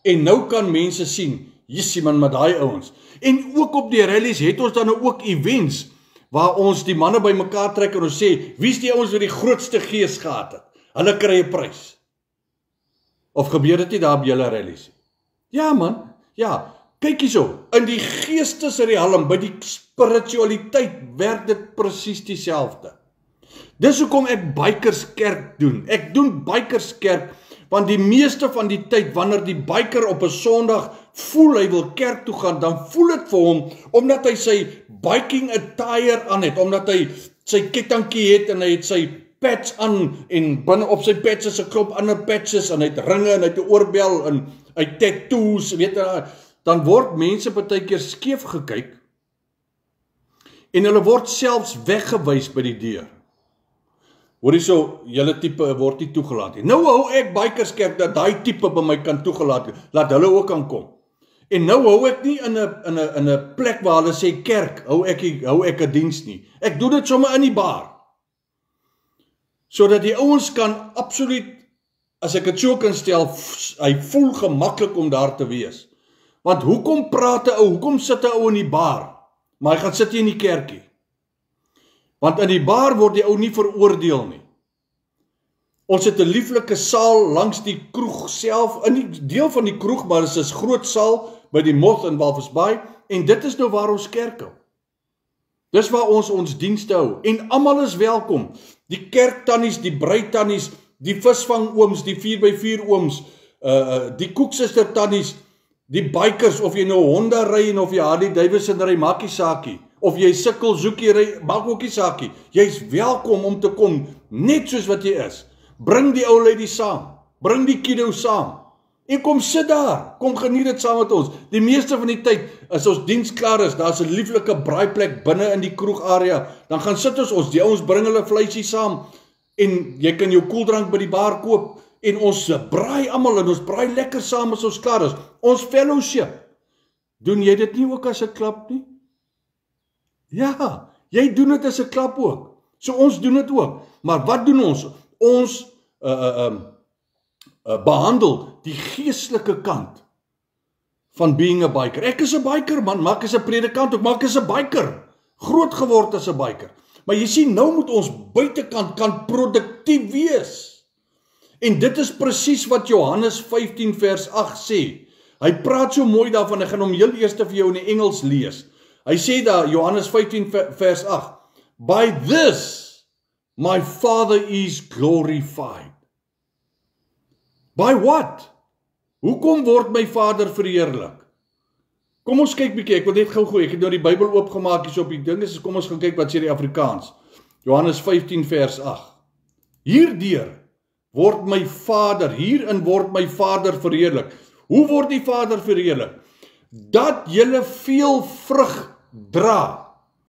En nou kan mense sien, jissie man, met daai ouens. En ook op die rallies het ons dan nou ook events, waar ons die manne by mekaar trek en ons sê, wie is die ouens wat die grootste gees gehad het? Hulle kry 'n prys. Of gebeur dit nie daar by julle rallies? Ja man, ja, kyk hierso, in die geestesrealm, by die spiritualiteit, werk dit presies dieselfde. Dis hoekom ek Bikerskerk doen. Ek doen Bikerskerk, want die meeste van die tyd, wanneer die biker op 'n Sondag voel hy wil kerk toe gaan, dan voel dit vir hom, omdat hy sy biking attire aan het, omdat hy sy kettingkie het, en hy het sy patch aan, en binne op sy patch is 'n klop ander patches, en hy het ringe, en hy het 'n oorbel, en hy het tattoos, weet jy, dan word mense partykeer skeef gekyk, en hulle word selfs weggewys by die deur. Hoor hierso, julle tipe word nie toegelaat nie. Nou hou ek Bikerskerk dat daai tipe by my kan toegelaat word, laat hulle ook kan kom. En nou hou ek nie in 'n plek waar hulle sê kerk, hou ek 'n diens nie. Ek doen dit sommer in die bar. Sodat die ouens kan absoluut, as ek dit so kan stel, hy voel gemaklik om daar te wees. Want hoekom praat 'n ou, hoekom sit 'n ou in die bar, maar hy gaan sit hier in die kerkie? Want in die bar word die ou nie veroordeel nie. Ons het 'n lieflike saal langs die kroeg self, in die deel van die kroeg, maar dit is 'n groot saal by die Moth in Walvis Bay, en dit is nou waar ons kerk hou. Dis waar ons dienste hou, en almal is welkom. Die kerktannies, die breitannies, die visvang ooms, die 4x4 ooms, die koeksuster tannies, die bikers, of jy nou Honda ry en of jy Harley Davidson ry, maak nie saakie. Of jy sukkel, soek jy ry, maak ook nie saakie. Jy's welkom om te kom, net soos wat jy is. Bring die ou lady saam, bring die kiddo saam, en kom sit daar, kom geniet dit saam met ons. Die meeste van die tyd, as ons diens klaar is, daar's 'n lieflike braaiplek binne in die kroegarea, dan gaan sit ons, die ouens bring hulle vleisie saam, en jy kan jou koeldrank by die bar koop, en ons braai almal, en ons braai lekker saam as ons klaar is. Ons fellowship. Doen jy dit nie ook as 'n klap nie? Ja, jy doen dit as 'n klap ook. So ons doen dit ook. Maar wat doen ons? Ons behandel die geestelike kant van being a biker. Ek is 'n biker man, maar ek is 'n predikant ook, maar ek is 'n biker. Groot geword as 'n biker. Maar jy sien, nou moet ons buitekant kan produktief wees. En dit is presies wat Johannes 15 vers 8 sê. Hy praat so mooi daarvan, ek gaan hom heel eers vir jou in die Engels lees. Hy sê daar, Johannes 15 vers 8, by this my Father is glorified. By what? Hoekom word my Vader verheerlik? Kom ons kyk bietjie, ek wil net gou gooi, ek het nou die Bybel oopgemaak hier so op die ding, dus kom ons gaan kyk wat sê die Afrikaans. Johannes 15 vers 8. Hierdeur word my Vader, hierin word my Vader verheerlik. Hoe word die Vader verheerlik? Dat julle veel vrug dra.